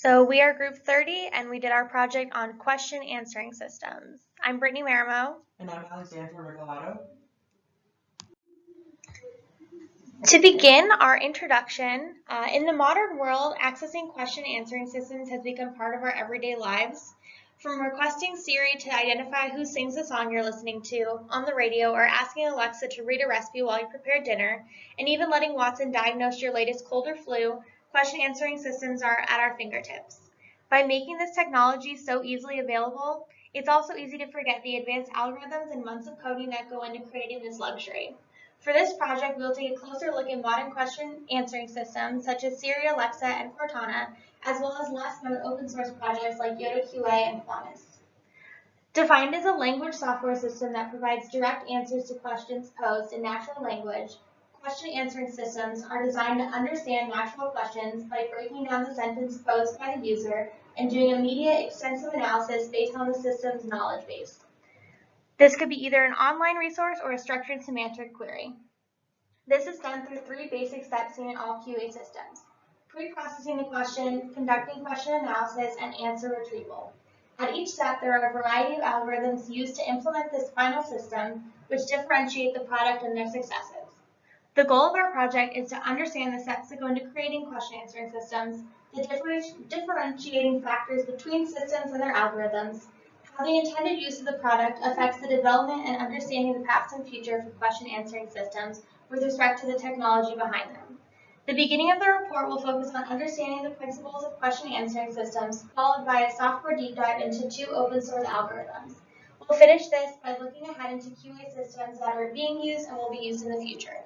So we are group 30 and we did our project on question answering systems. I'm Brittney Marimow. And I'm Alexandra Regalado. To begin our introduction, in the modern world, accessing question answering systems has become part of our everyday lives. From requesting Siri to identify who sings the song you're listening to on the radio, or asking Alexa to read a recipe while you prepare dinner, and even letting Watson diagnose your latest cold or flu, question answering systems are at our fingertips. By making this technology so easily available, it's also easy to forget the advanced algorithms and months of coding that go into creating this luxury. For this project, we'll take a closer look at modern question answering systems such as Siri, Alexa, and Cortana, as well as less-known open source projects like Yoda QA and Quantus. Defined as a language software system that provides direct answers to questions posed in natural language, question answering systems are designed to understand natural questions by breaking down the sentence posed by the user and doing immediate, extensive analysis based on the system's knowledge base. This could be either an online resource or a structured semantic query. This is done through three basic steps seen in all QA systems: pre-processing the question, conducting question analysis, and answer retrieval. At each step, there are a variety of algorithms used to implement this final system, which differentiate the product and their successes. The goal of our project is to understand the steps that go into creating question answering systems, the differentiating factors between systems and their algorithms, how the intended use of the product affects the development and understanding of the past and future for question answering systems with respect to the technology behind them. The beginning of the report will focus on understanding the principles of question answering systems, followed by a software deep dive into two open source algorithms. We'll finish this by looking ahead into QA systems that are being used and will be used in the future.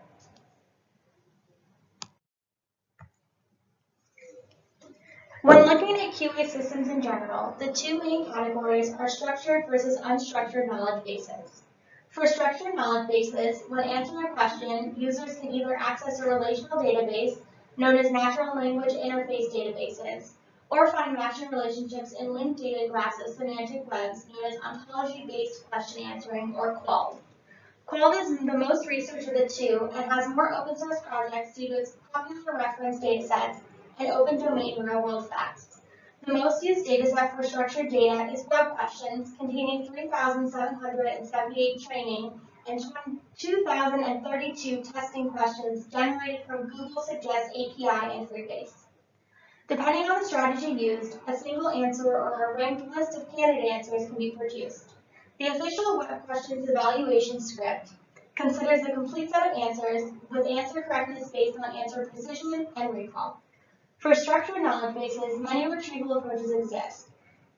When looking at QA systems in general, the two main categories are structured versus unstructured knowledge bases. For structured knowledge bases, when answering a question, users can either access a relational database, known as natural language interface databases, or find matching relationships in linked data graphs of semantic webs, known as ontology-based question answering, or QALD. QALD is the most researched of the two and has more open source projects due to its popular reference datasets and open domain real-world facts. The most used dataset for structured data is web questions, containing 3,778 training and 2,032 testing questions generated from Google Suggest API and Freebase. Depending on the strategy used, a single answer or a ranked list of candidate answers can be produced. The official web questions evaluation script considers a complete set of answers with answer correctness based on answer precision and recall. For structured knowledge bases, many retrieval approaches exist.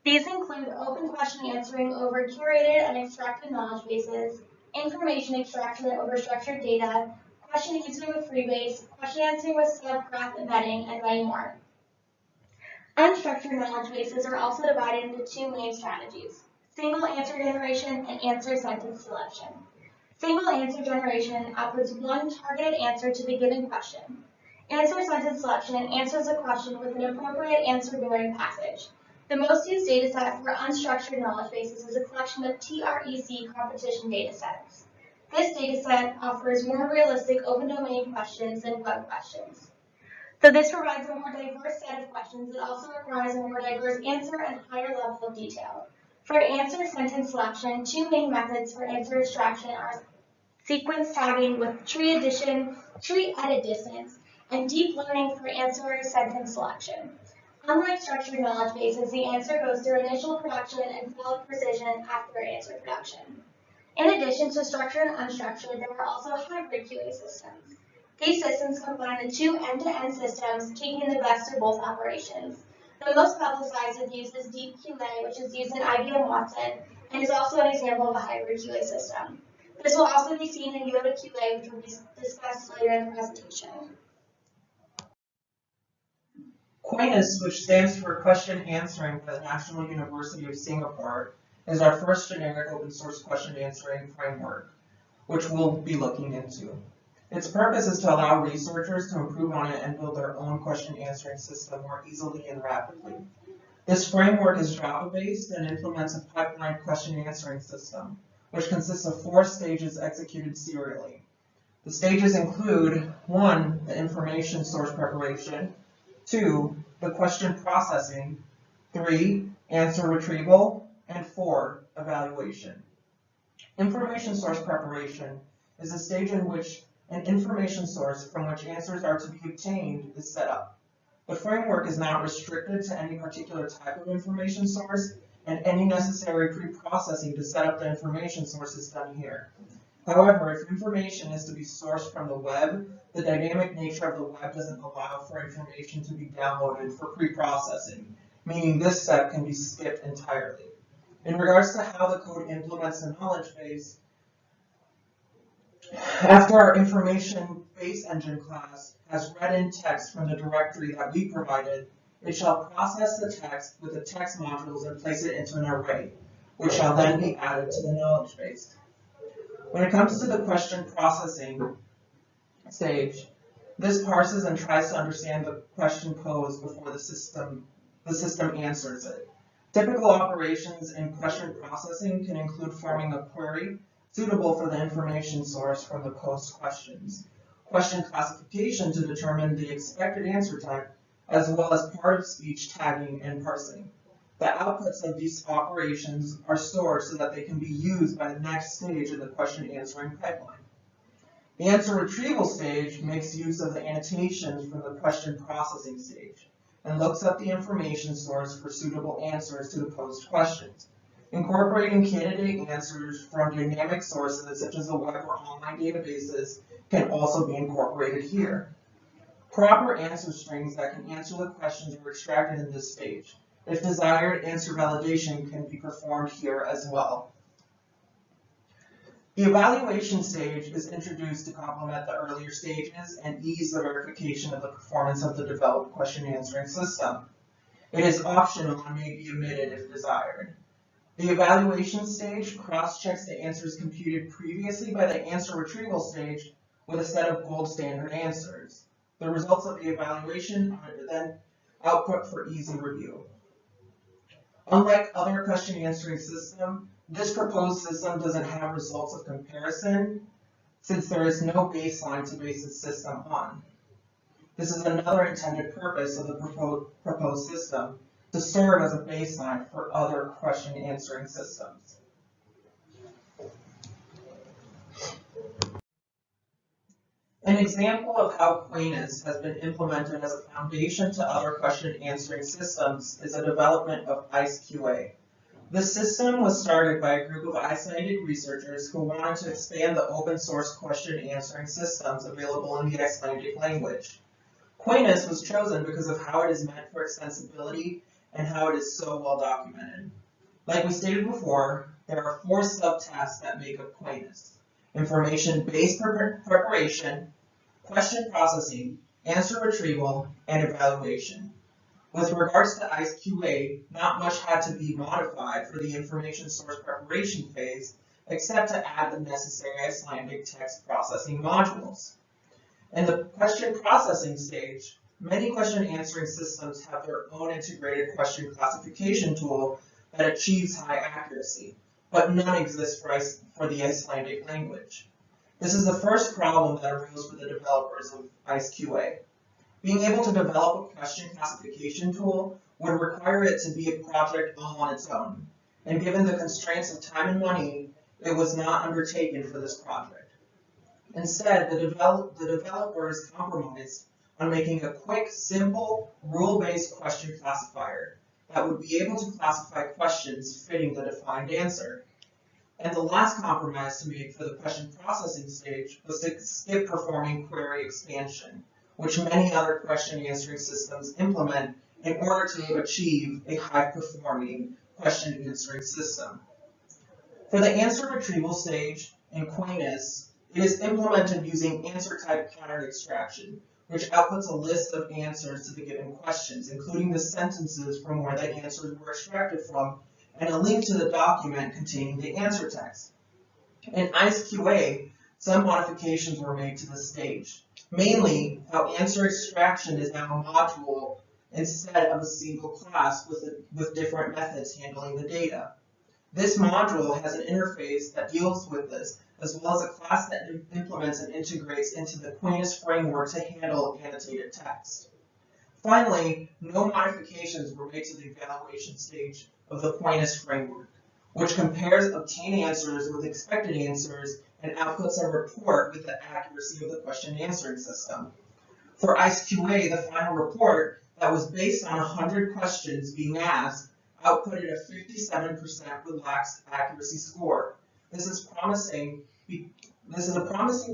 These include open question answering over curated and extracted knowledge bases, information extraction over structured data, question answering with Freebase, question answering with subgraph embedding, and many more. Unstructured knowledge bases are also divided into two main strategies: single answer generation and answer sentence selection. Single answer generation outputs one targeted answer to the given question. Answer sentence selection answers a question with an appropriate answer-bearing passage. The most used dataset for unstructured knowledge bases is a collection of TREC competition datasets. This dataset offers more realistic open domain questions than web questions. Though this provides a more diverse set of questions, it also requires a more diverse answer and higher level of detail. For answer sentence selection, two main methods for answer extraction are sequence tagging with tree addition, tree edit distance, and deep learning for answer sentence selection. Unlike structured knowledge bases, the answer goes through initial production and followed precision after answer production. In addition to structured and unstructured, there are also hybrid QA systems. These systems combine the two end-to-end systems, taking the best of both operations. The most publicized of these is Deep QA, which is used in IBM Watson, and is also an example of a hybrid QA system. This will also be seen in Yoda QA, which will be discussed later in the presentation. Quantus, which stands for Question Answering for the National University of Singapore, is our first generic open source question answering framework, which we'll be looking into. Its purpose is to allow researchers to improve on it and build their own question answering system more easily and rapidly. This framework is Java-based and implements a pipeline question answering system, which consists of 4 stages executed serially. The stages include 1, the information source preparation, 2, the question processing, 3, answer retrieval, and 4, evaluation. Information source preparation is a stage in which an information source from which answers are to be obtained is set up. The framework is not restricted to any particular type of information source, and any necessary pre-processing to set up the information source is done here. However, if information is to be sourced from the web, the dynamic nature of the web doesn't allow for information to be downloaded for pre-processing, meaning this step can be skipped entirely. In regards to how the code implements the knowledge base, after our information base engine class has read in text from the directory that we provided, it shall process the text with the text modules and place it into an array, which shall then be added to the knowledge base. When it comes to the question processing stage, this parses and tries to understand the question posed before the system answers it. Typical operations in question processing can include forming a query suitable for the information source from the posed questions, question classification to determine the expected answer type, as well as part of speech tagging and parsing. The outputs of these operations are stored so that they can be used by the next stage of the question answering pipeline. The answer retrieval stage makes use of the annotations from the question processing stage and looks up the information source for suitable answers to the posed questions. Incorporating candidate answers from dynamic sources such as the web or online databases can also be incorporated here. Proper answer strings that can answer the questions are extracted in this stage. If desired, answer validation can be performed here as well. The evaluation stage is introduced to complement the earlier stages and ease the verification of the performance of the developed question answering system. It is optional and may be omitted if desired. The evaluation stage cross-checks the answers computed previously by the answer retrieval stage with a set of gold standard answers. The results of the evaluation are then output for easy review. Unlike other question answering systems, this proposed system doesn't have results of comparison since there is no baseline to base the system on. This is another intended purpose of the proposed system, to serve as a baseline for other question answering systems. An example of how Aquinas has been implemented as a foundation to other question answering systems is the development of IceQA. This system was started by a group of Icelandic researchers who wanted to expand the open source question answering systems available in the Icelandic language. Aquinas was chosen because of how it is meant for extensibility and how it is so well documented. Like we stated before, there are 4 subtasks that make up Aquinas: information-based preparation, question processing, answer retrieval, and evaluation. With regards to IceQA, not much had to be modified for the information source preparation phase, except to add the necessary Icelandic text processing modules. In the question processing stage, many question answering systems have their own integrated question classification tool that achieves high accuracy, but none exists for the Icelandic language. This is the first problem that arose for the developers of IceQA. Being able to develop a question classification tool would require it to be a project all on its own, and given the constraints of time and money, it was not undertaken for this project. Instead, the developers compromised on making a quick, simple, rule-based question classifier that would be able to classify questions fitting the defined answer. And the last compromise to make for the question processing stage was to skip performing query expansion, which many other question answering systems implement in order to achieve a high-performing question answering system. For the answer retrieval stage in Aquinas, it is implemented using answer type pattern extraction, which outputs a list of answers to the given questions, including the sentences from where the answers were extracted from, and a link to the document containing the answer text. In IceQA, some modifications were made to the stage, mainly how answer extraction is now a module instead of a single class with different methods handling the data. This module has an interface that deals with this, as well as a class that implements and integrates into the Aquinas framework to handle annotated text. Finally, no modifications were made to the evaluation stage of the Aquinas framework, which compares obtained answers with expected answers and outputs a report with the accuracy of the question answering system. For ICE-QA, the final report that was based on 100 questions being asked outputted a 57% relaxed accuracy score. This is a promising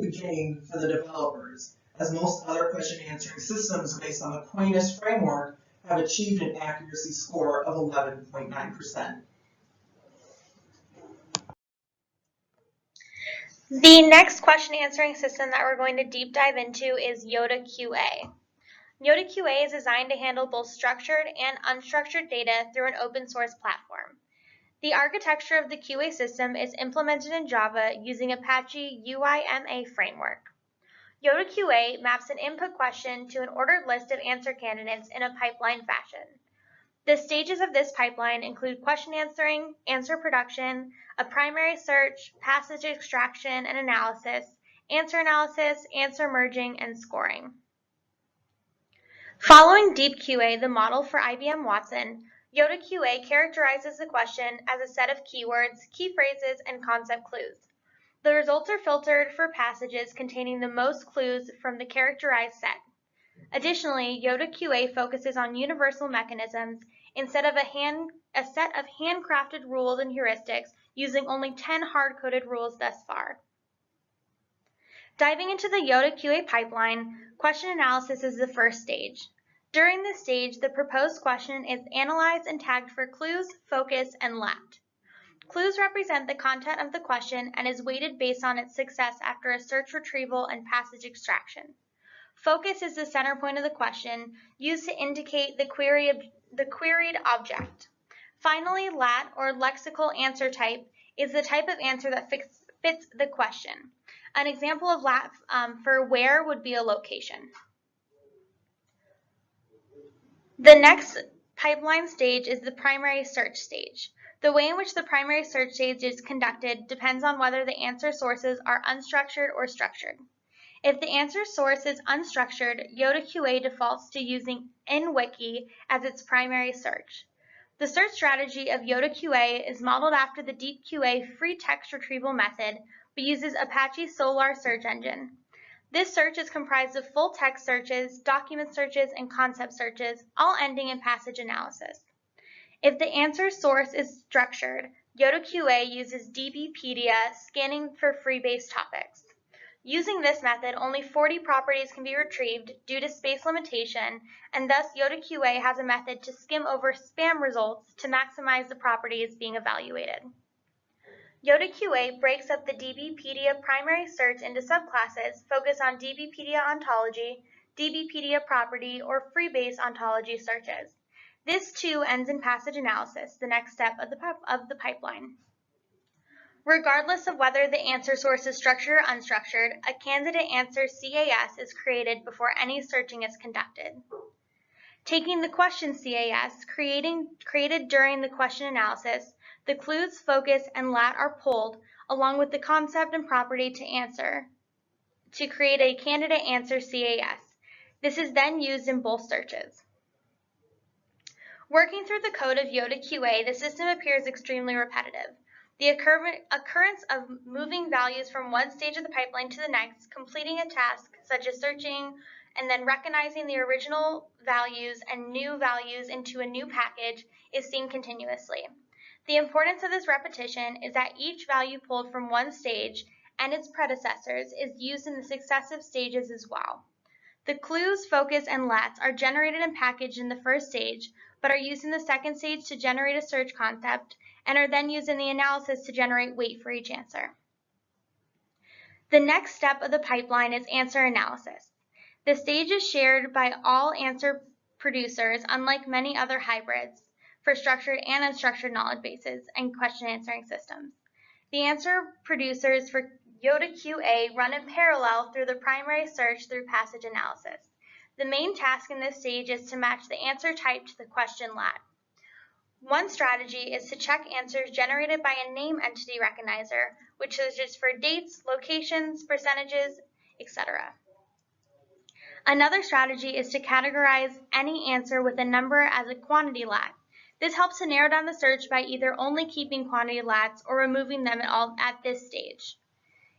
beginning for the developers, as most other question answering systems based on the Aquinas framework have achieved an accuracy score of 11.9%. The next question answering system that we're going to deep dive into is Yoda QA. Yoda QA is designed to handle both structured and unstructured data through an open source platform. The architecture of the QA system is implemented in Java using Apache UIMA framework. Yoda QA maps an input question to an ordered list of answer candidates in a pipeline fashion. The stages of this pipeline include question answering, answer production, a primary search, passage extraction and analysis, answer merging, and scoring. Following Deep QA, the model for IBM Watson, Yoda QA characterizes the question as a set of keywords, key phrases, and concept clues. The results are filtered for passages containing the most clues from the characterized set. Additionally, Yoda QA focuses on universal mechanisms instead of a set of handcrafted rules and heuristics using only 10 hard-coded rules thus far. Diving into the Yoda QA pipeline, question analysis is the first stage. During this stage, the proposed question is analyzed and tagged for clues, focus, and lat. Clues represent the content of the question and is weighted based on its success after a search retrieval and passage extraction. Focus is the center point of the question, used to indicate the queried object. Finally, lat, or lexical answer type, is the type of answer that fits the question. An example of lat for where would be a location. The next pipeline stage is the primary search stage. The way in which the primary search stage is conducted depends on whether the answer sources are unstructured or structured. If the answer source is unstructured, Yoda QA defaults to using InWiki as its primary search. The search strategy of Yoda QA is modeled after the Deep QA free text retrieval method, but uses Apache Solr search engine. This search is comprised of full text searches, document searches, and concept searches, all ending in passage analysis. If the answer source is structured, Yoda QA uses DBpedia, scanning for free-base topics. Using this method, only 40 properties can be retrieved due to space limitation, and thus Yoda QA has a method to skim over spam results to maximize the properties being evaluated. Yoda QA breaks up the DBpedia primary search into subclasses focused on DBpedia ontology, DBpedia property, or free-base ontology searches. This too ends in passage analysis, the next step of the pipeline. Regardless of whether the answer source is structured or unstructured, a candidate answer CAS is created before any searching is conducted. Taking the question CAS, created during the question analysis, the clues, focus, and lat are pulled, along with the concept and property to answer, to create a candidate answer CAS. This is then used in both searches. Working through the code of Yoda QA, the system appears extremely repetitive. The occurrence of moving values from one stage of the pipeline to the next, completing a task such as searching, and then recognizing the original values and new values into a new package is seen continuously. The importance of this repetition is that each value pulled from one stage and its predecessors is used in the successive stages as well. The clues, focus, and lats are generated and packaged in the first stage, but are used in the second stage to generate a search concept, and are then used in the analysis to generate weight for each answer. The next step of the pipeline is answer analysis. The stage is shared by all answer producers, unlike many other hybrids, for structured and unstructured knowledge bases and question answering systems. The answer producers for Yoda QA run in parallel through the primary search through passage analysis. The main task in this stage is to match the answer type to the question lat. One strategy is to check answers generated by a name entity recognizer, which searches for dates, locations, percentages, etc. Another strategy is to categorize any answer with a number as a quantity lat. This helps to narrow down the search by either only keeping quantity lats or removing them at this stage.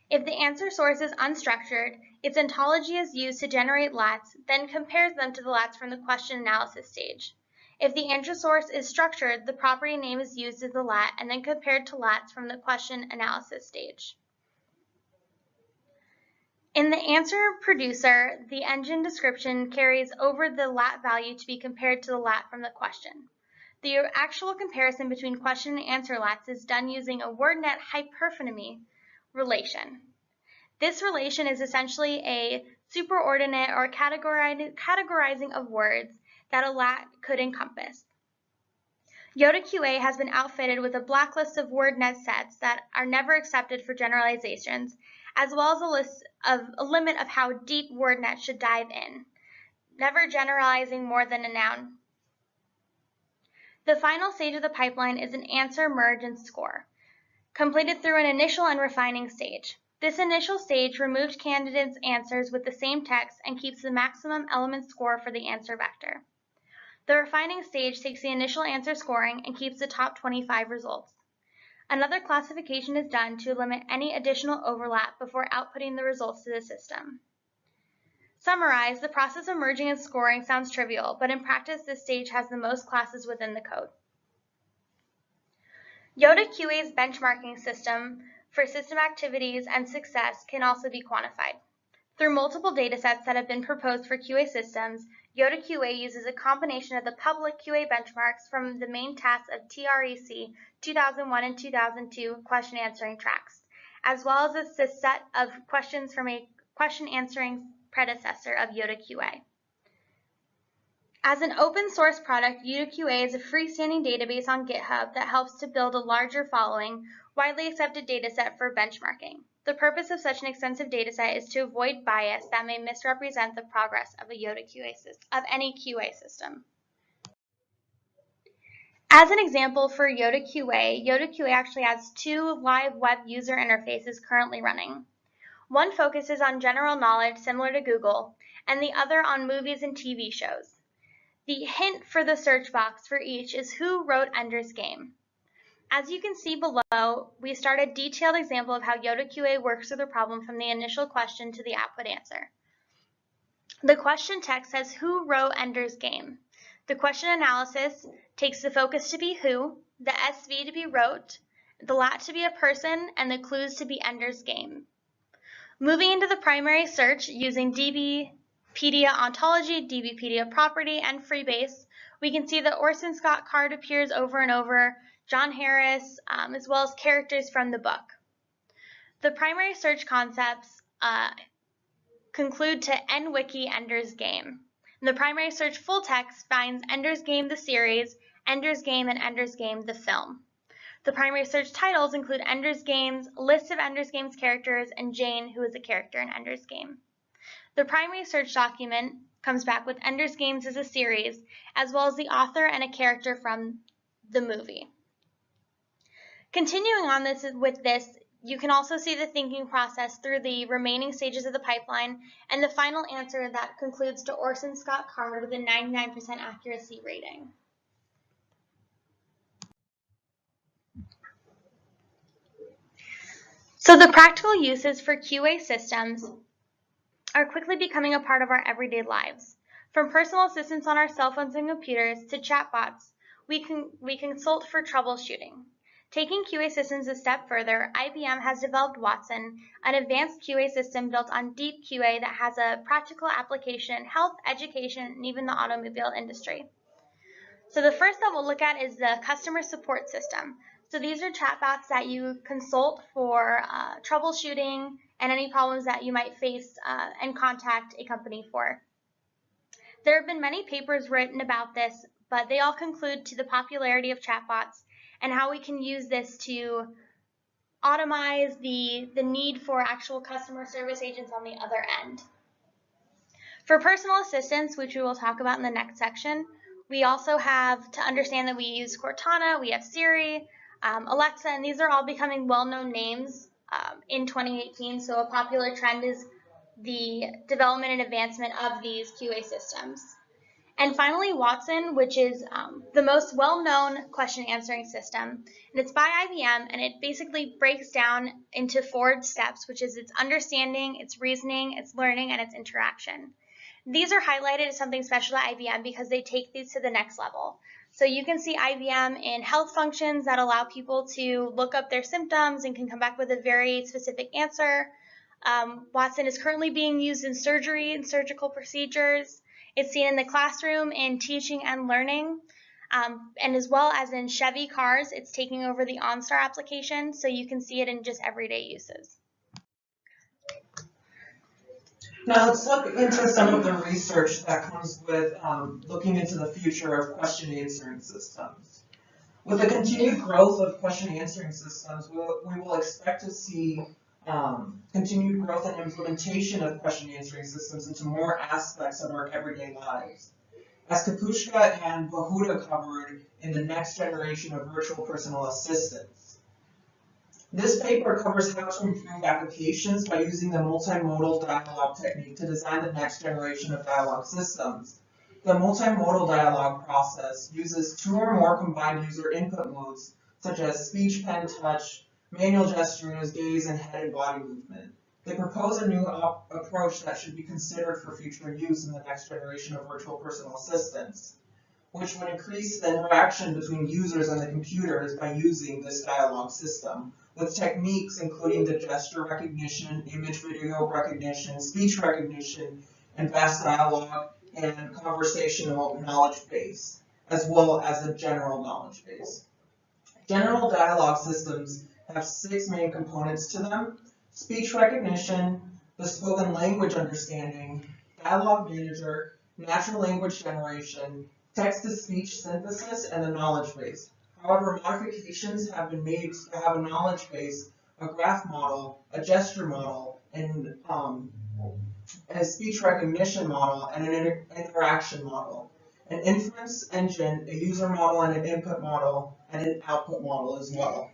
If the answer source is unstructured, its ontology is used to generate lats, then compares them to the lats from the question analysis stage. If the answer source is structured, the property name is used as the lat and then compared to lats from the question analysis stage. In the answer producer, the engine description carries over the lat value to be compared to the lat from the question. The actual comparison between question and answer lats is done using a WordNet hyperphony relation. This relation is essentially a superordinate or categorizing of words that a lat could encompass. Yoda QA has been outfitted with a blacklist of WordNet sets that are never accepted for generalizations, as well as a limit of how deep WordNet should dive in, never generalizing more than a noun. The final stage of the pipeline is an answer, merge, and score, completed through an initial and refining stage. This initial stage removes candidates' answers with the same text and keeps the maximum element score for the answer vector. The refining stage takes the initial answer scoring and keeps the top 25 results. Another classification is done to limit any additional overlap before outputting the results to the system. Summarized, the process of merging and scoring sounds trivial, but in practice this stage has the most classes within the code. Yoda QA's benchmarking system for system activities and success can also be quantified. Through multiple datasets that have been proposed for QA systems, Yoda QA uses a combination of the public QA benchmarks from the main tasks of TREC 2001 and 2002 question answering tracks, as well as a set of questions from a question answering predecessor of Yoda QA. As an open source product, Yoda QA is a freestanding database on GitHub that helps to build a larger following, widely accepted dataset for benchmarking. The purpose of such an extensive dataset is to avoid bias that may misrepresent the progress of any QA system. As an example for Yoda QA actually has two live web user interfaces currently running. One focuses on general knowledge similar to Google, and the other on movies and TV shows. The hint for the search box for each is who wrote Ender's Game. As you can see below, we start a detailed example of how Yoda QA works through the problem from the initial question to the output answer. The question text says who wrote Ender's Game. The question analysis takes the focus to be who, the SV to be wrote, the lat to be a person, and the clues to be Ender's Game. Moving into the primary search using DBpedia ontology, DBpedia property, and freebase, we can see the Orson Scott Card appears over and over, John Harris, as well as characters from the book. The primary search concepts conclude to NWiki Ender's Game. And the primary search full text finds Ender's Game the series, Ender's Game, and Ender's Game the film. The primary search titles include Ender's Games, list of Ender's Game's characters, and Jane, who is a character in Ender's Game. The primary search document comes back with Ender's Games as a series, as well as the author and a character from the movie. Continuing on with this, you can also see the thinking process through the remaining stages of the pipeline and the final answer that concludes to Orson Scott Card with a 99% accuracy rating. So the practical uses for QA systems are quickly becoming a part of our everyday lives. From personal assistants on our cell phones and computers to chatbots, we consult for troubleshooting. Taking QA systems a step further, IBM has developed Watson, an advanced QA system built on deep QA that has a practical application in health, education, and even the automobile industry. So the first that we'll look at is the customer support system. So these are chatbots that you consult for troubleshooting and any problems that you might face and contact a company for. There have been many papers written about this, but they all conclude to the popularity of chatbots and how we can use this to automize the need for actual customer service agents on the other end. For personal assistants, which we will talk about in the next section, we also have to understand that we use Cortana, we have Siri, Alexa, and these are all becoming well-known names in 2018, so a popular trend is the development and advancement of these QA systems. And finally, Watson, which is the most well-known question answering system, and it's by IBM, and it basically breaks down into 4 steps, which is its understanding, its reasoning, its learning, and its interaction. These are highlighted as something special to IBM because they take these to the next level. So you can see IBM in health functions that allow people to look up their symptoms and can come back with a very specific answer. Watson is currently being used in surgery and surgical procedures. It's seen in the classroom in teaching and learning, and as well as in Chevy cars, it's taking over the OnStar application, so you can see it in just everyday uses. Now let's look into some of the research that comes with looking into the future of question answering systems. With the continued growth of question answering systems, we will expect to see continued growth and implementation of question answering systems into more aspects of our everyday lives. As Kapushka and Bahuda covered in the next generation of virtual personal assistants. This paper covers how to improve applications by using the multimodal dialogue technique to design the next generation of dialogue systems. The multimodal dialogue process uses 2 or more combined user input modes, such as speech, pen, touch, manual gestures, gaze, and head and body movement. They propose a new approach that should be considered for future use in the next generation of virtual personal assistants, which would increase the interaction between users and the computers by using this dialogue system, with techniques including the gesture recognition, image video recognition, speech recognition, and vast dialogue and conversational knowledge base, as well as a general knowledge base. General dialogue systems have 6 main components to them: speech recognition, the spoken language understanding, dialogue manager, natural language generation, text-to-speech synthesis, and the knowledge base. However, modifications have been made to have a knowledge base, a graph model, a gesture model, and a speech recognition model, and an interaction model, an inference engine, a user model, and an input model, and an output model as well.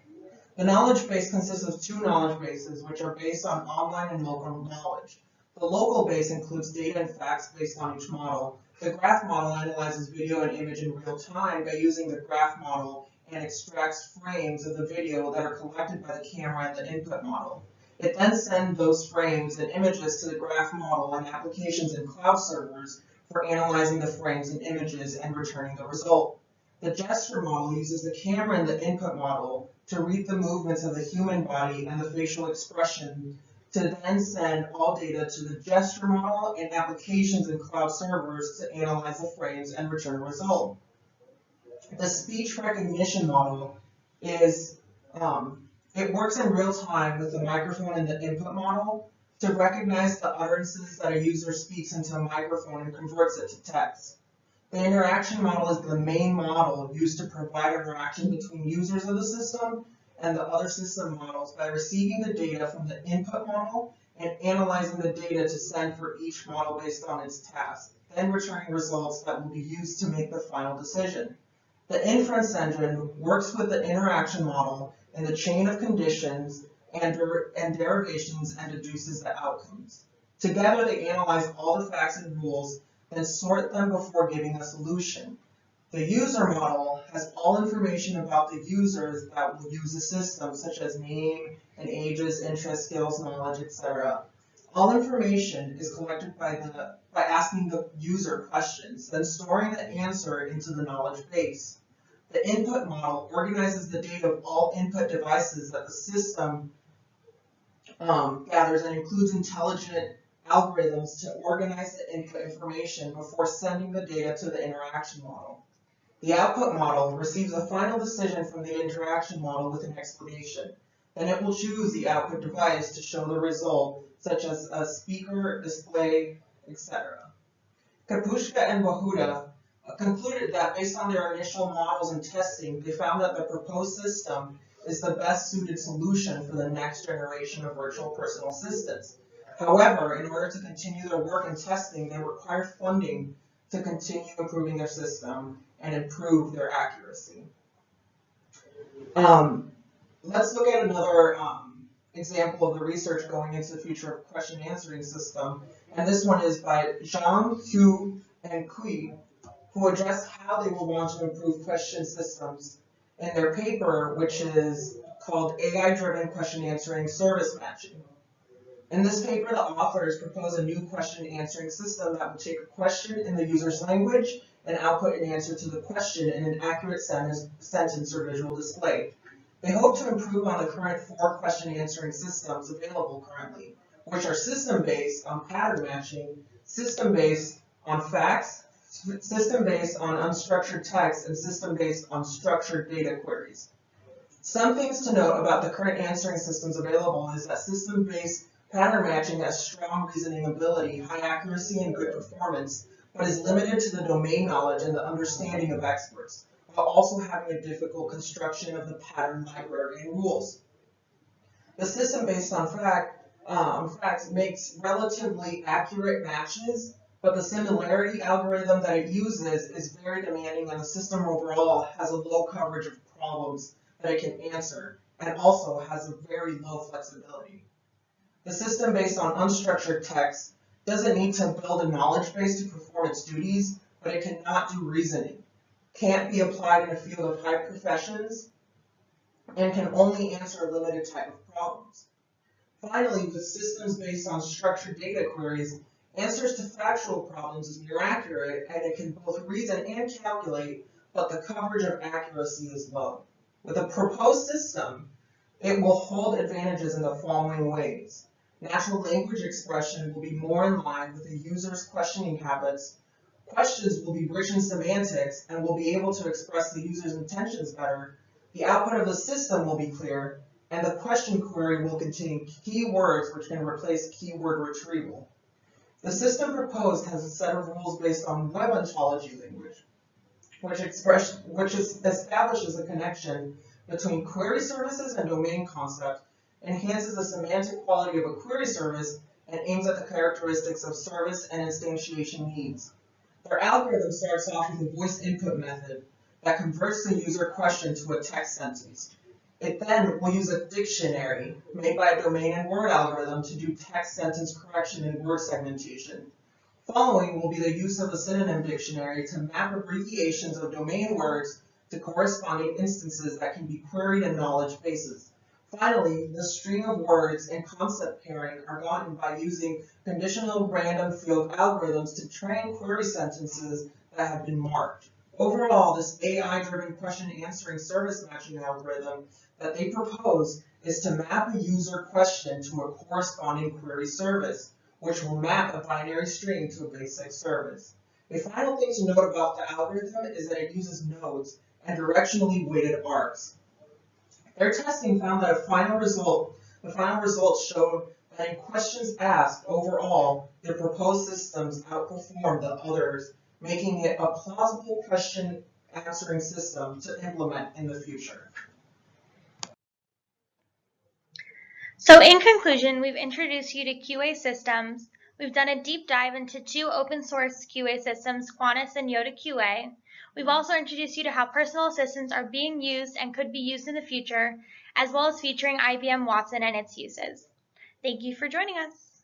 The knowledge base consists of 2 knowledge bases, which are based on online and local knowledge. The local base includes data and facts based on each model. The graph model analyzes video and image in real time by using the graph model and extracts frames of the video that are collected by the camera and the input model. It then sends those frames and images to the graph model and applications in cloud servers for analyzing the frames and images and returning the result. The gesture model uses the camera and the input model to read the movements of the human body and the facial expression to then send all data to the gesture model and applications in cloud servers to analyze the frames and return a result. The speech recognition model is, it works in real time with the microphone and the input model to recognize the utterances that a user speaks into a microphone and converts it to text. The interaction model is the main model used to provide interaction between users of the system and the other system models by receiving the data from the input model and analyzing the data to send for each model based on its task, then returning results that will be used to make the final decision. The inference engine works with the interaction model in the chain of conditions and derivations and deduces the outcomes. Together, they analyze all the facts and rules, then sort them before giving a solution. The user model has all information about the users that will use the system, such as name and ages, interests, skills, knowledge, etc. All information is collected by asking the user questions, then storing the answer into the knowledge base. The input model organizes the data of all input devices that the system gathers and includes intelligent algorithms to organize the input information before sending the data to the interaction model. The output model receives a final decision from the interaction model with an explanation. Then it will choose the output device to show the result, such as a speaker, display, etc. Kapushka and Bahuda concluded that based on their initial models and testing, they found that the proposed system is the best suited solution for the next generation of virtual personal assistants. However, in order to continue their work and testing, they require funding to continue improving their system and improve their accuracy. Let's look at another example of the research going into the future of question answering system. And this one is by Zhang, Hu, and Kui, who address how they will want to improve question systems in their paper, which is called AI-driven question answering service matching. In this paper, the authors propose a new question answering system that will take a question in the user's language and output an answer to the question in an accurate sentence or visual display. They hope to improve on the current 4 question answering systems available currently, which are system-based on pattern matching, system-based on facts, system-based on unstructured text, and system-based on structured data queries. Some things to note about the current answering systems available is that system-based pattern matching has strong reasoning ability, high accuracy, and good performance, but is limited to the domain knowledge and the understanding of experts, while also having a difficult construction of the pattern library and rules. The system based on facts makes relatively accurate matches, but the similarity algorithm that it uses is very demanding, and the system overall has a low coverage of problems that it can answer, and also has a very low flexibility. The system based on unstructured text doesn't need to build a knowledge base to perform its duties, but it cannot do reasoning, can't be applied in a field of high professions, and can only answer a limited type of problems. Finally, with systems based on structured data queries, answers to factual problems is more accurate, and it can both reason and calculate, but the coverage of accuracy is low. With a proposed system, it will hold advantages in the following ways. Natural language expression will be more in line with the user's questioning habits. Questions will be rich in semantics and will be able to express the user's intentions better. The output of the system will be clear, and the question query will contain keywords which can replace keyword retrieval. The system proposed has a set of rules based on web ontology language, which establishes a connection between query services and domain concept, enhances the semantic quality of a query service, and aims at the characteristics of service and instantiation needs. Their algorithm starts off with a voice input method that converts the user question to a text sentence. It then will use a dictionary made by a domain and word algorithm to do text sentence correction and word segmentation. Following will be the use of a synonym dictionary to map abbreviations of domain words to corresponding instances that can be queried in knowledge bases. Finally, the string of words and concept pairing are gotten by using conditional random field algorithms to train query sentences that have been marked. Overall, this AI-driven question answering service matching algorithm that they propose is to map a user question to a corresponding query service, which will map a binary string to a basic service. A final thing to note about the algorithm is that it uses nodes and directionally weighted arcs. Their testing found that the final results showed that in questions asked, overall, their proposed systems outperformed the others, making it a plausible question answering system to implement in the future. So in conclusion, we've introduced you to QA systems. We've done a deep dive into 2 open source QA systems, Quantus and Yoda QA. We've also introduced you to how personal assistants are being used and could be used in the future, as well as featuring IBM Watson and its uses. Thank you for joining us.